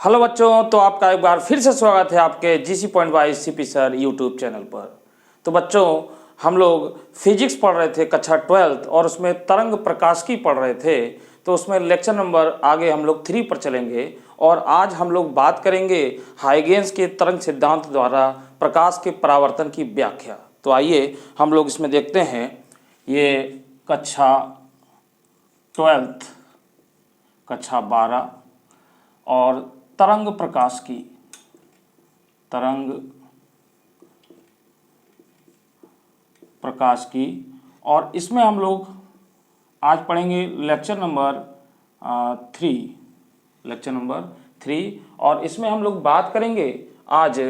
Hello बच्चों, तो आपका एक बार फिर से स्वागत है आपके GC point by CP sir YouTube channel पर। तो बच्चों, हम लोग फिजिक्स पढ़ रहे थे कक्षा 12th और उसमें तरंग प्रकाशिकी पढ़ रहे थे। तो उसमें लेक्चर नंबर आगे हम लोग 3 पर चलेंगे और आज हम लोग बात करेंगे हाइगेंस के तरंग सिद्धांत द्वारा प्रकाश के परावर्तन की व्याख्या। तो आइए हम लोग इसमें देखते हैं। ये कक्षा 12th कक्षा 12 और तरंग प्रकाश की और इसमें हम लोग आज पढ़ेंगे लेक्चर नंबर 3 और इसमें हम लोग बात करेंगे आज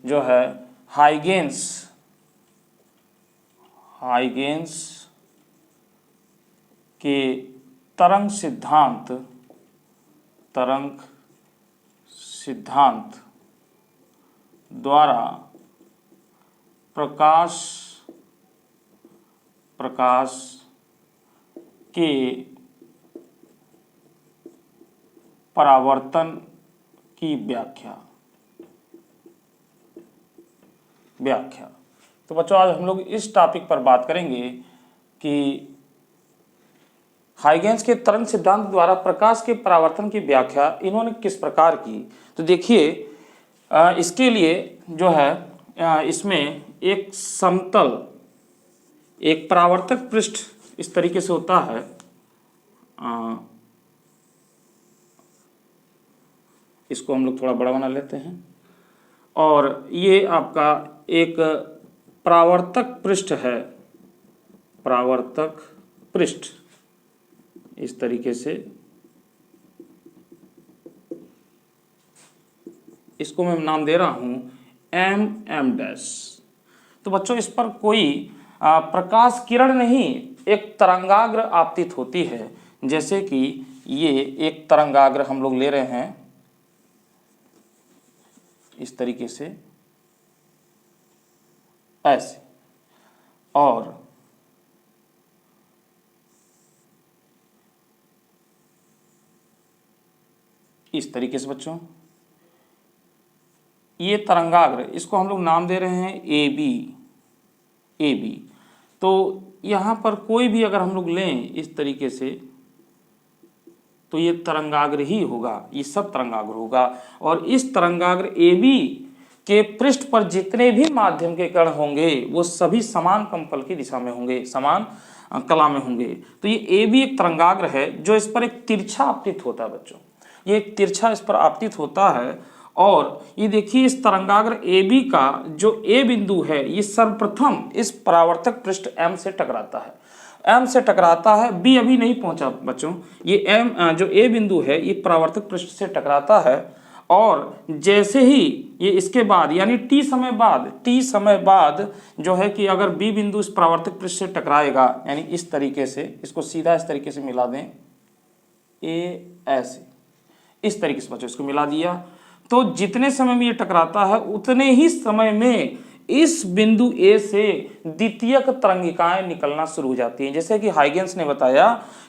जो है हाइगेंस के तरंग सिद्धांत द्वारा प्रकाश के परावर्तन की व्याख्या। तो बच्चों, आज हम लोग इस टॉपिक पर बात करेंगे कि हाइगेंस के तरंग सिद्धांत द्वारा प्रकाश के परावर्तन की व्याख्या इन्होंने किस प्रकार की। तो देखिए, इसके लिए जो है इसमें एक समतल एक परावर्तक पृष्ठ इस तरीके से होता है। इसको हम लोग थोड़ा बड़ा बना लेते हैं और ये आपका एक परावर्तक पृष्ठ है। परावर्तक पृष्ठ इस तरीके से, इसको मैं नाम दे रहा हूं M'। तो बच्चों, इस पर कोई प्रकाश किरण नहीं, एक तरंगाग्र आपतित होती है। जैसे कि ये एक तरंगाग्र हम लोग ले रहे हैं इस तरीके से, ऐसे, और इस तरीके से। बच्चों, ये तरंगाग्र, इसको हम लोग नाम दे रहे हैं AB। तो यहाँ पर कोई भी अगर हम लोग लें इस तरीके से, तो ये तरंगाग्र ही होगा, ये सब तरंगाग्र होगा। और इस तरंगाग्र AB के पृष्ठ पर जितने भी माध्यम के कण होंगे वो सभी समान कंपल की दिशा में होंगे, समान कला में होंगे। तो ये AB एक तरंगाग्र है जो इस पर एक तिरछा आपतित होता है। बच्चों, ये एक तिरछा इस पर आपतित होता है और ये देखिए, इस तरंगाग्र AB का जो A बिंदु है ये सर्वप्रथम इस परावर्तक पृष्ठ M से टकराता है। B अभी नहीं पहुंचा बच्चों। ये M जो A बिंदु है ये परावर्तक पृष्ठ से टकराता है और जैसे ही ये इसके बाद यानी T समय बाद जो है कि अगर B बिंदु इस परावर्तक पृष्ठ से टकराएगा, यानी इस तरीके से, इसको सीधा इस तरीके से मिला दें, ऐसे इस तरीके से बच्चों इसको मिला दिया, तो जितने समय में ये टकराता है उतने ही समय में इस बिंदु A से द्वितीयक तरंगिकाएं निकलना शुरू हो जाती हैं। जैसे कि हाइगेंस ने बताया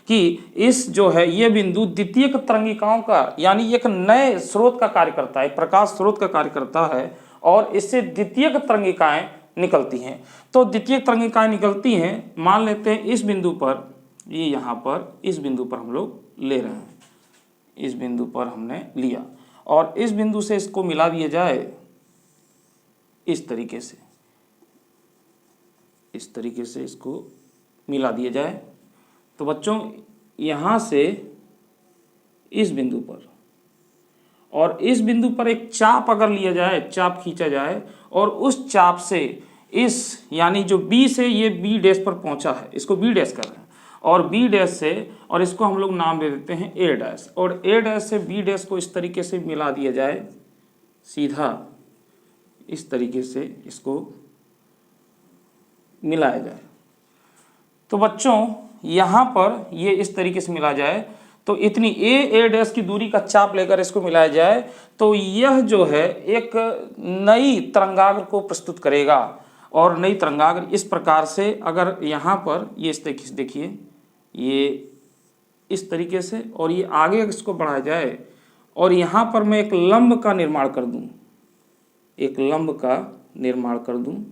कि इस जो है ये बिंदु द्वितीयक तरंगिकाओं का यानी एक नए स्रोत का कार्य करता है, प्रकाश स्रोत का कार्य करता है और इससे द्वितीयक तरंगिकाएं निकलती हैं। तो द्वितीयक तरंगिकाएं निकलती हैं, मान लेते हैं इस बिंदु पर, ये यहाँ पर इस बिंदु पर हम लोग ले रहे हैं, इस बिंदु पर हमने लिया और इस बिंदु से इसको मिला दिया जाए इस तरीके से इसको मिला दिया जाए। तो बच्चों, यहाँ से इस बिंदु पर और इस बिंदु पर एक चाप अगर लिया जाए, चाप खींचा जाए और उस चाप से इस यानी जो B से ये B' पर पहुंचा है, इसको B' कर रहे हैं और B' से, और इसको हम लोग नाम दे देते हैं A' और A' से B' को इस तरीके से मिला दिया जाए, सीधा इस तरीके से इसको मिलाया जाए। तो बच्चों, यहाँ पर ये इस तरीके से मिला जाए तो इतनी A' की दूरी का चाप लेकर इसको मिलाया जाए तो यह जो है एक नई तरंगाग्र को प्रस्तुत करेगा। और नई तरंगाग्र इस प्रकार से, अगर यहाँ पर ये इस तरीके से देखिए, ये इस तरीके से, और ये आगे इसको बढ़ाया जाए और यहाँ पर मैं एक लंब का निर्माण कर दूँ, एक लंब का निर्माण कर दूँ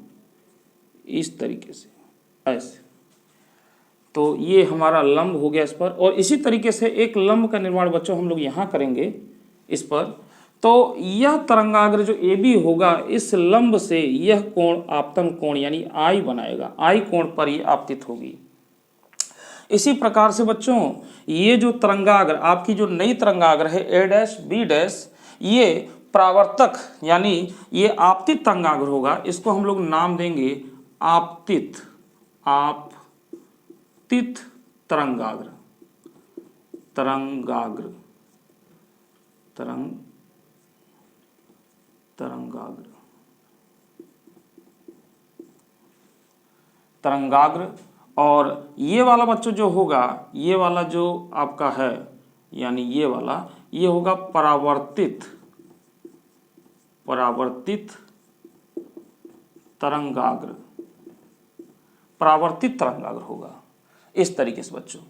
इस तरीके से, ऐसे, तो ये हमारा लंब हो गया इस पर। और इसी तरीके से एक लंब का निर्माण बच्चों हम लोग यहाँ करेंगे इस पर। तो यह तरंगाग्र जो ए बी होगा, इस लंब से यह कोण आपतन कोण यानी आई बनाएगा, आई कोण पर ये आपतित होगी। इसी प्रकार से बच्चों ये जो तरंगाग्र, आपकी जो नई तरंगाग्र है ए डैश बी डैश, ये परावर्तक यानी ये आपतित तरंगाग्र होगा। इसको हम लोग नाम देंगे आपतित, आपतित तरंगाग्र, तरंगाग्र, तरंगाग्र, तरंगाग्र। और ये वाला बच्चों जो होगा, ये वाला जो आपका है यानी ये वाला, ये होगा परावर्तित, परावर्तित तरंगाग्र, परावर्तित तरंगाग्र होगा इस तरीके से बच्चों।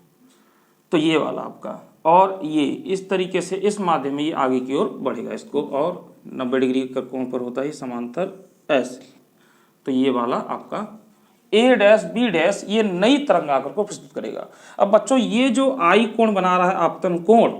तो ये वाला आपका, और ये इस तरीके से इस माध्यम में ये आगे की ओर बढ़ेगा इसको, और 90 डिग्री का कोण पर होता है समांतर ऐसे। तो ये वाला आपका ए डैश बी डैश ये नई तरंगाग्र को प्रस्तुत करेगा। अब बच्चों ये जो आई कोण बना रहा है आपतन कोण,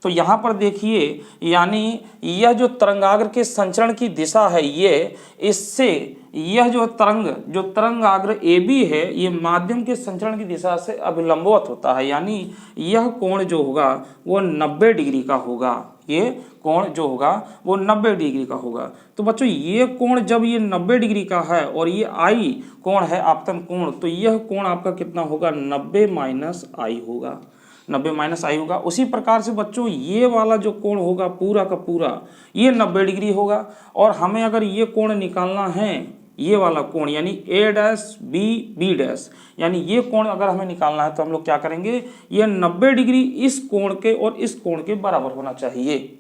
तो यहाँ पर देखिए यानी यह जो तरंगाग्र के संचरण की दिशा है, ये इससे यह जो तरंगाग्र ए बी है, ये माध्यम के संचरण की दिशा से अभिलंबवत होता है, यानी यह कोण जो होगा वो 90 डिग्री का होगा, ये कोण जो होगा वो 90 डिग्री का होगा। तो बच्चों ये कोण जब ये 90 डिग्री का है और ये आई कोण है आपतन कोण, तो यह कोण आपका कितना होगा 90 माइनस आई होगा, 90 माइनस आई होगा। उसी प्रकार से बच्चों ये वाला जो कोण होगा पूरा का पूरा ये 90 डिग्री होगा। और हमें अगर ये कोण निकालना है, ये वाला कोण यानी ए डैश बी बी डैश, यानी ये कोण अगर हमें निकालना है तो हम लोग क्या करेंगे, ये 90 डिग्री इस कोण के और इस कोण के बराबर होना चाहिए।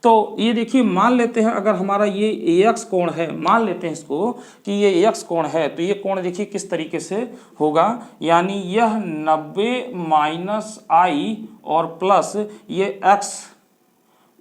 तो ये देखिए मान लेते हैं अगर हमारा ये एक्स कोण है, मान लेते हैं इसको कि ये एक्स कोण है, तो ये कोण देखिए किस तरीके से होगा, यानी यह 90 माइनस आई और प्लस ये एक्स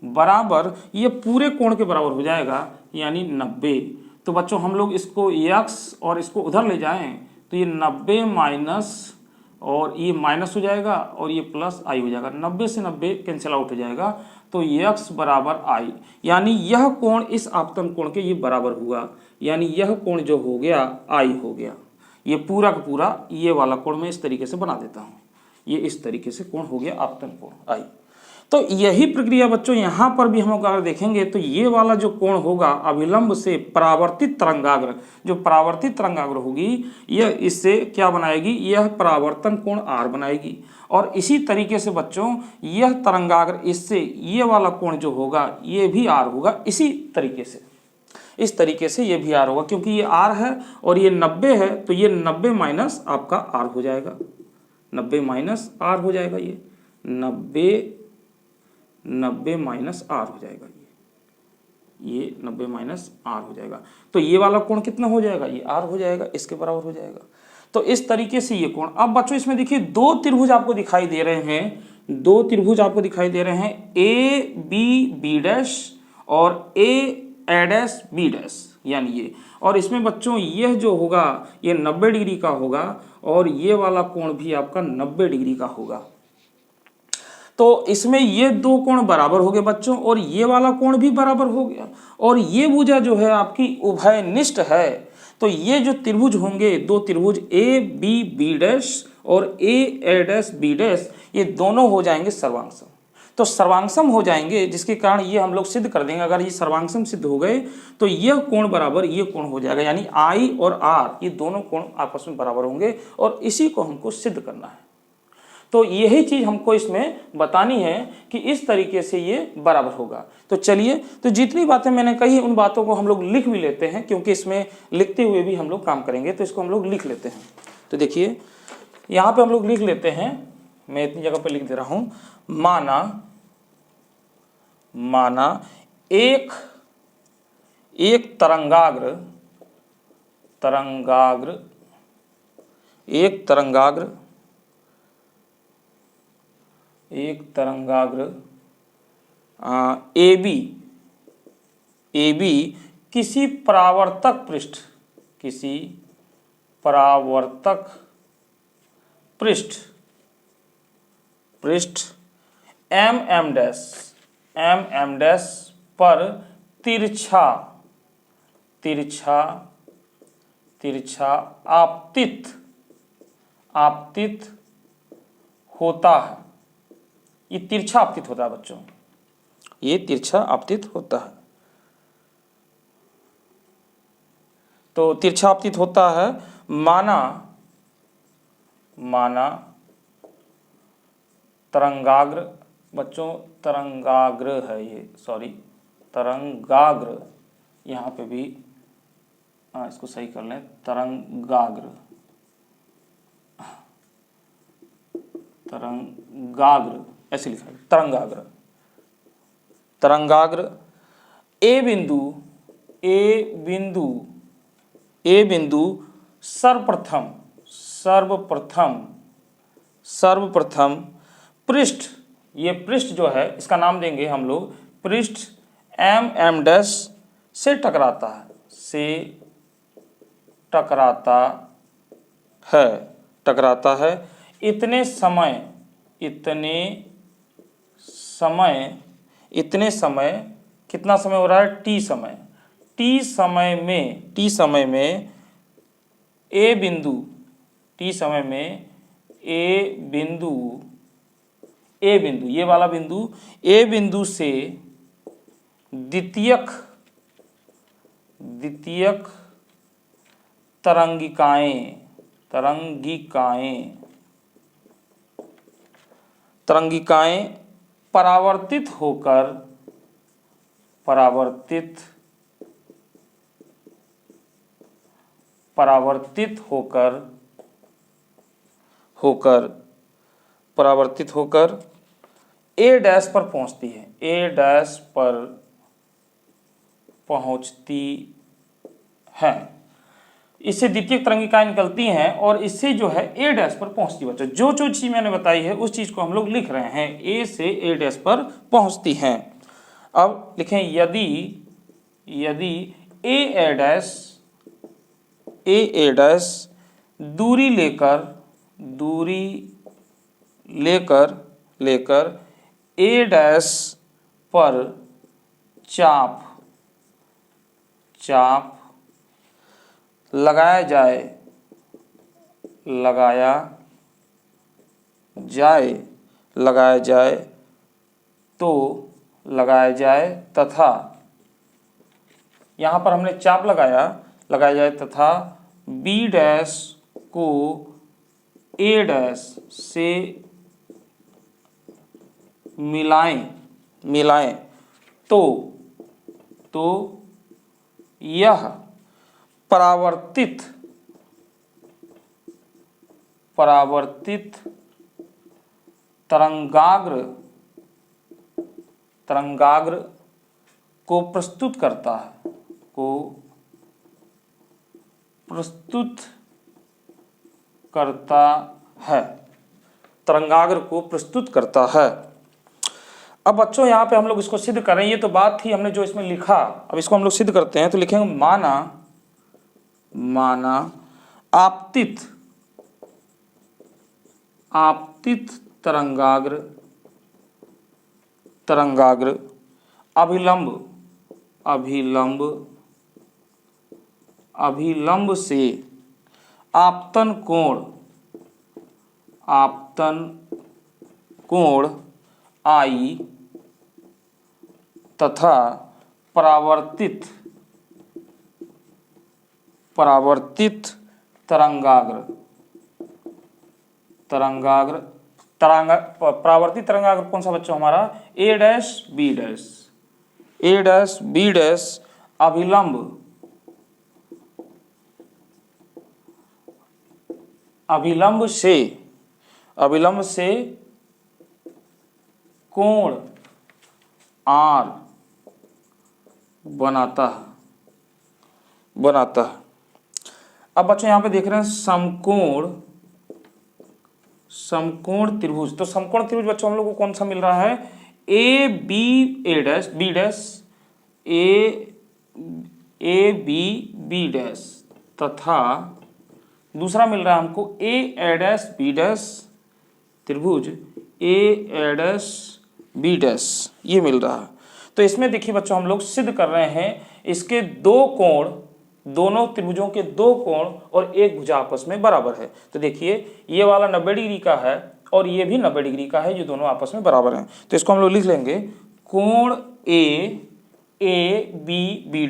बराबर ये पूरे कोण के बराबर हो जाएगा यानी 90। तो बच्चों हम लोग इसको एक्स और इसको उधर ले जाएं तो ये 90 माइनस और ये माइनस हो जाएगा और ये प्लस आई हो जाएगा, 90 से 90 कैंसिल आउट हो जाएगा। तो x बराबर आई, यानी यह कोण इस आपतन कोण के ये बराबर हुआ, यानी यह कोण जो हो गया आई हो गया। ये पूरा का पूरा ये वाला कोण मैं इस तरीके से बना देता हूँ, ये इस तरीके से कोण हो गया आपतन कोण आई। तो यही प्रक्रिया बच्चों यहाँ पर भी हम लोग अगर देखेंगे तो ये वाला जो कोण होगा अभिलंब से परावर्तित तरंगाग्र, जो परावर्तित तरंगाग्र होगी यह इससे क्या बनाएगी, यह परावर्तन कोण आर बनाएगी। और इसी तरीके से बच्चों यह तरंगाग्र इससे ये वाला कोण जो होगा ये भी आर होगा, इसी तरीके से, इस तरीके से ये भी आर होगा, क्योंकि ये आर है और ये 90 है तो ये 90 माइनस आपका आर हो जाएगा, 90 माइनस आर हो जाएगा, ये 90 माइनस आर हो जाएगा, ये 90 माइनस आर हो जाएगा। तो ये वाला कोण कितना हो जाएगा, ये आर हो जाएगा, इसके बराबर हो जाएगा। तो इस तरीके से ये कोण। अब बच्चों इसमें देखिए दो त्रिभुज आपको दिखाई दे रहे हैं, दो त्रिभुज आपको दिखाई दे रहे हैं, ए बी बी डैश और ए डैश बी डैश, यानी ये। और इसमें बच्चों यह जो होगा ये 90 डिग्री का होगा और ये वाला कोण भी आपका 90 डिग्री का होगा। तो इसमें ये दो कोण बराबर हो गए बच्चों और ये वाला कोण भी बराबर हो गया। और ये भुजा जो है आपकी उभयनिष्ठ है, तो ये जो त्रिभुज होंगे दो त्रिभुज ए बी बी डैश और ए डैश बी डैश, ये दोनों हो जाएंगे सर्वांगसम। तो सर्वांगसम हो जाएंगे जिसके कारण ये हम लोग सिद्ध कर देंगे, अगर ये सर्वांगसम सिद्ध हो गए तो यह कोण बराबर ये कोण हो जाएगा, यानी आई और आर ये दोनों कोण आपस में बराबर होंगे और इसी को हमको सिद्ध करना है। तो यही चीज हमको इसमें बतानी है कि इस तरीके से ये बराबर होगा। तो चलिए, तो जितनी बातें मैंने कही उन बातों को हम लोग लिख भी लेते हैं, क्योंकि इसमें लिखते हुए भी हम लोग काम करेंगे, तो इसको हम लोग लिख लेते हैं। तो देखिए यहाँ पे हम लोग लिख लेते हैं, मैं इतनी जगह पे लिख दे रहा हूं, माना एक तरंगाग्र ए बी किसी परावर्तक पृष्ठ एम डैश पर तिरछा आपतित होता है। ये तिरछा आपतित होता है बच्चों, ये तिरछा आपतित होता है। तो तिरछा आपतित होता है माना तरंगाग्र, बच्चों तरंगाग्र है ये, सॉरी तरंगाग्र, यहाँ पे भी इसको सही कर लें, तरंगाग्र ऐसे लिखा है, तरंगाग्र ए बिंदु सर्वप्रथम पृष्ठ, ये पृष्ठ जो है इसका नाम देंगे हम लोग पृष्ठ एम डैश से टकराता है इतने समय कितना समय हो रहा है, टी समय में ए बिंदु ये वाला बिंदु ए बिंदु से द्वितीयक तरंगिकाएं परावर्तित होकर ए डैश पर पहुंचती है। इससे द्वितीयक तरंगिकाएं निकलती हैं और इससे जो है ए डैश पर पहुंचती है। बच्चों जो चीज मैंने बताई है उस चीज को हम लोग लिख रहे हैं, ए से ए डैश पर पहुंचती हैं। अब लिखें यदि ए डैश दूरी लेकर ए डैश पर चाप लगाया जाए तथा यहाँ पर हमने चाप लगाया जाए तथा बी डैश को ए डैश से मिलाएं तो यह परावर्तित तरंगाग्र को प्रस्तुत करता है। अब बच्चों यहाँ पे हम लोग इसको सिद्ध करें, ये तो बात थी हमने जो इसमें लिखा, अब इसको हम लोग सिद्ध करते हैं। तो लिखेंगे माना आपतित तरंगाग्र अभिलंब से आपतन कोण आई तथा परावर्तित परावर्तित तरंगाग्र कौन सा बच्चों हमारा, ए डैश बी डैश अभिलंब से कोण आर बनाता है। अब बच्चों यहाँ पे देख रहे हैं समकोण त्रिभुज। तो समकोण त्रिभुज बच्चों हम लोग को कौन सा मिल रहा है, ए बी बी डैश तथा दूसरा मिल रहा है हमको ए डैश बी डैश त्रिभुज ए डैश बी डैश, ये मिल रहा है। तो इसमें देखिए बच्चों हम लोग सिद्ध कर रहे हैं इसके दो कोण, दोनों त्रिभुजों के दो कोण और एक भुजा आपस में बराबर है। तो देखिए ये वाला 90 डिग्री का है और ये भी 90 डिग्री का है, ये दोनों आपस में बराबर हैं। तो इसको हम लोग लिख लेंगे कोण ए बी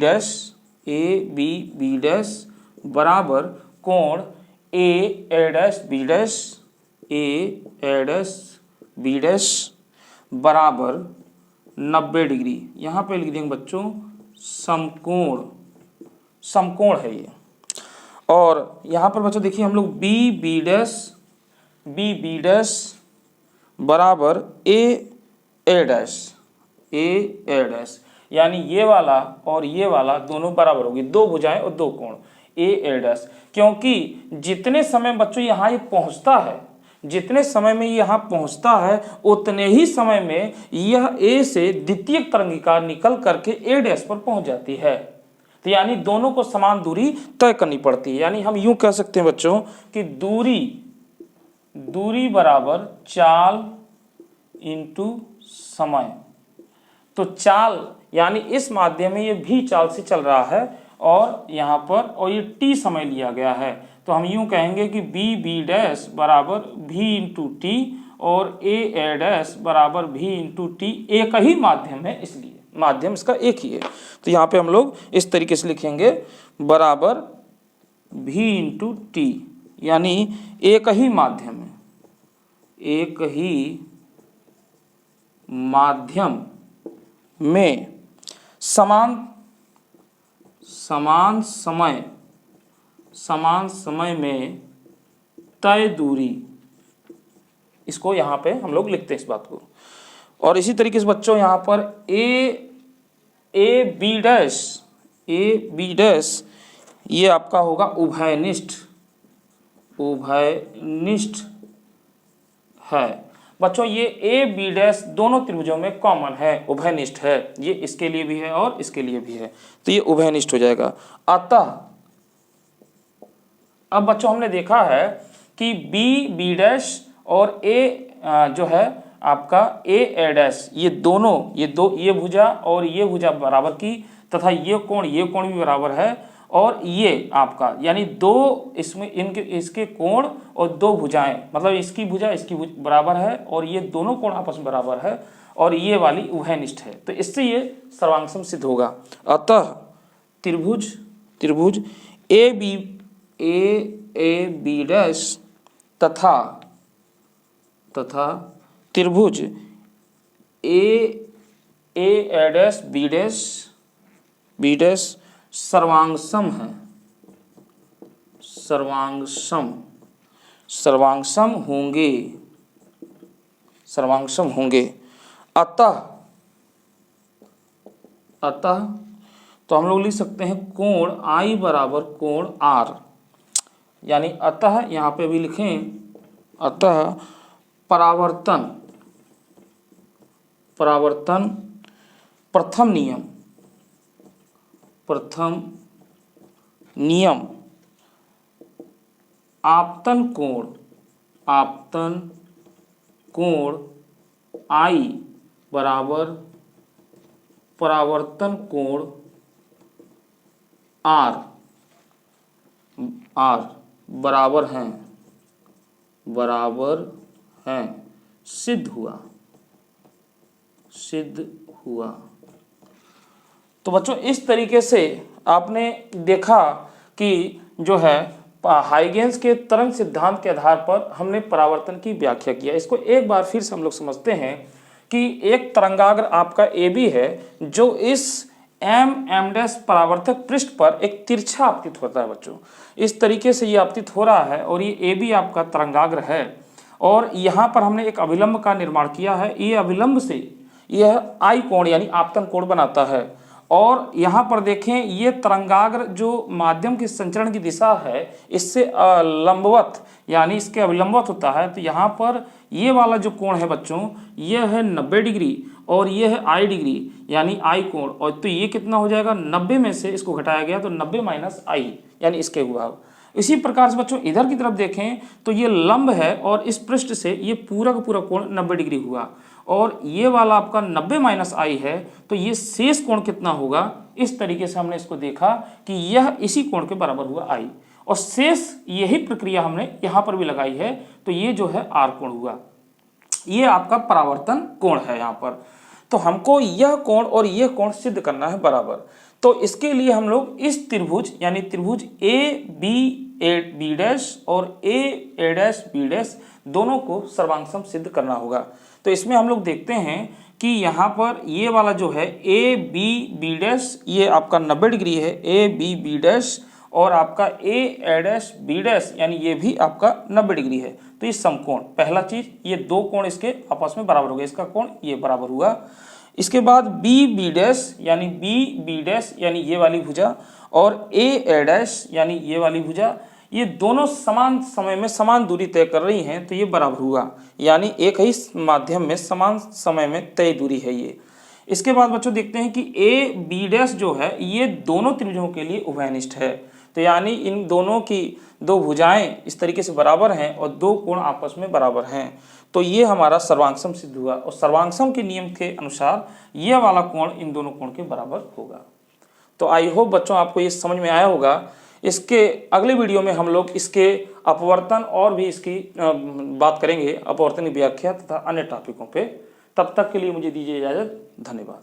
डैश बराबर कोण ए डैश बी डैश बराबर 90 डिग्री। यहाँ पे लिख देंगे बच्चों समकोण है ये। और यहाँ पर बच्चों देखिए हम लोग बी डैश बराबर ए डैश, यानी ये वाला और ये वाला दोनों बराबर होगी, दो भुजाएं और दो कोण ए डैश। क्योंकि जितने समय बच्चों यहाँ ये पहुँचता है, जितने समय में यहाँ पहुँचता है उतने ही समय में यह ए से द्वितीय तरंगिका निकल करके ए डैश पर पहुँच जाती है। तो यानी दोनों को समान दूरी तय करनी पड़ती है। यानी हम यूं कह सकते हैं बच्चों कि दूरी बराबर चाल इंटू समय। तो चाल यानी इस माध्यम में ये भी चाल से चल रहा है और यहाँ पर और ये टी समय लिया गया है। तो हम यूं कहेंगे कि बी डैश बराबर भी इंटू टी और ए डैश बराबर भी इंटू टी, एक ही माध्यम है इसलिए माध्यम इसका एक ही है। तो यहाँ पे हम लोग इस तरीके से लिखेंगे बराबर भी इंटू टी, यानी एक ही माध्यम है, एक ही माध्यम में समान समय में तय दूरी, इसको यहाँ पे हम लोग लिखते हैं इस बात को। और इसी तरीके से बच्चों यहाँ पर ए बी डैश ये आपका होगा उभयनिष्ठ है। बच्चों ये ए बी डैश दोनों त्रिभुजों में कॉमन है, उभयनिष्ठ है, ये इसके लिए भी है और इसके लिए भी है, तो ये उभयनिष्ठ हो जाएगा। अतः अब बच्चों हमने देखा है कि बी डैश और ए जो है आपका ए डैश, ये दोनों ये भुजा और ये भुजा बराबर की तथा ये कोण भी बराबर है। और ये आपका यानी दो इसमें इसके कोण और दो भुजाएं, मतलब इसकी भुजा बराबर है और ये दोनों कोण आपस में बराबर है और ये वाली उभयनिष्ठ है। तो इससे ये सर्वांगसम सिद्ध होगा। अतः त्रिभुज ए बी डैश तथा त्रिभुज ए डैश बी डैश सर्वांगसम है, सर्वांगसम होंगे। अतः तो हम लोग लिख सकते हैं कोण आई बराबर कोण आर, यानी अतः यहाँ पे भी लिखें अतः परावर्तन प्रथम नियम आपतन कोण आई बराबर परावर्तन कोण आर बराबर हैं सिद्ध हुआ। तो बच्चों इस तरीके से आपने देखा कि जो है हाइगेंस के तरंग सिद्धांत के आधार पर हमने परावर्तन की व्याख्या किया। इसको एक बार फिर से हम लोग समझते हैं कि एक तरंगाग्र आपका AB है जो इस M डैश परावर्तक पृष्ठ पर एक तिरछा आपतित होता है। बच्चों इस तरीके से ये आपतित हो रहा है और ये AB आपका तरंगाग्र है और यहाँ पर हमने एक अभिलंब का निर्माण किया है। ये अभिलंब से यह I कोण यानी आपतन कोण बनाता है और यहाँ पर देखें ये तरंगाग्र जो माध्यम के संचरण की दिशा है इससे लंबवत यानी इसके अभिलंबवत होता है। तो यहाँ पर ये वाला जो कोण है बच्चों ये है 90 डिग्री और ये है आई डिग्री यानी आई कोण। और तो ये कितना हो जाएगा 90 में से इसको घटाया गया तो 90 माइनस आई यानी इसके हुआ। इसी प्रकार से बच्चों इधर की तरफ देखें तो ये लंब है और इस पृष्ठ से ये पूरा का पूरा कोण 90 डिग्री हुआ और ये वाला आपका 90 माइनस आई है। तो ये शेष कोण कितना होगा, इस तरीके से हमने इसको देखा कि यह इसी कोण के बराबर हुआ आई और शेष यही प्रक्रिया हमने यहाँ पर भी लगाई है। तो ये जो है आर कोण हुआ, ये आपका परावर्तन कोण है यहाँ पर। तो हमको यह कोण और यह कोण सिद्ध करना है बराबर। तो इसके लिए हम लोग इस त्रिभुज यानी त्रिभुज ए बी डैश और ए डैश बी डैश दोनों को सर्वांग सिद्ध करना होगा। तो इसमें हम लोग देखते हैं कि यहाँ पर ये वाला जो है ए बी डैश ये आपका 90 डिग्री है, ए बी डैश और आपका ए डैश बी डैश यानी ये भी आपका 90 डिग्री है। तो ये समकोण पहला चीज, ये दो कोण इसके आपस में बराबर हो गए, इसका कोण ये बराबर हुआ। इसके बाद बी डैश यानी बी डैश यानी ये वाली भुजा और ए डैश यानी ये वाली भुजा, ये दोनों समान समय में समान दूरी तय कर रही हैं तो ये बराबर हुआ, यानी एक ही माध्यम में समान समय में तय दूरी है ये। इसके बाद बच्चों देखते हैं कि ए बी डैश जो है ये दोनों त्रिभुजों के लिए उभयनिष्ठ है। तो यानी इन दोनों की दो भुजाएं इस तरीके से बराबर हैं और दो कोण आपस में बराबर हैं। तो ये हमारा सर्वांगसम सिद्ध हुआ और सर्वांगसम के नियम के अनुसार ये वाला कोण इन दोनों कोण के बराबर होगा। तो आई होप बच्चों आपको ये समझ में आया होगा। इसके अगले वीडियो में हम लोग इसके अपवर्तन और भी इसकी बात करेंगे, अपवर्तन की व्याख्या तथा अन्य टॉपिकों पे। तब तक के लिए मुझे दीजिए इजाज़त, धन्यवाद।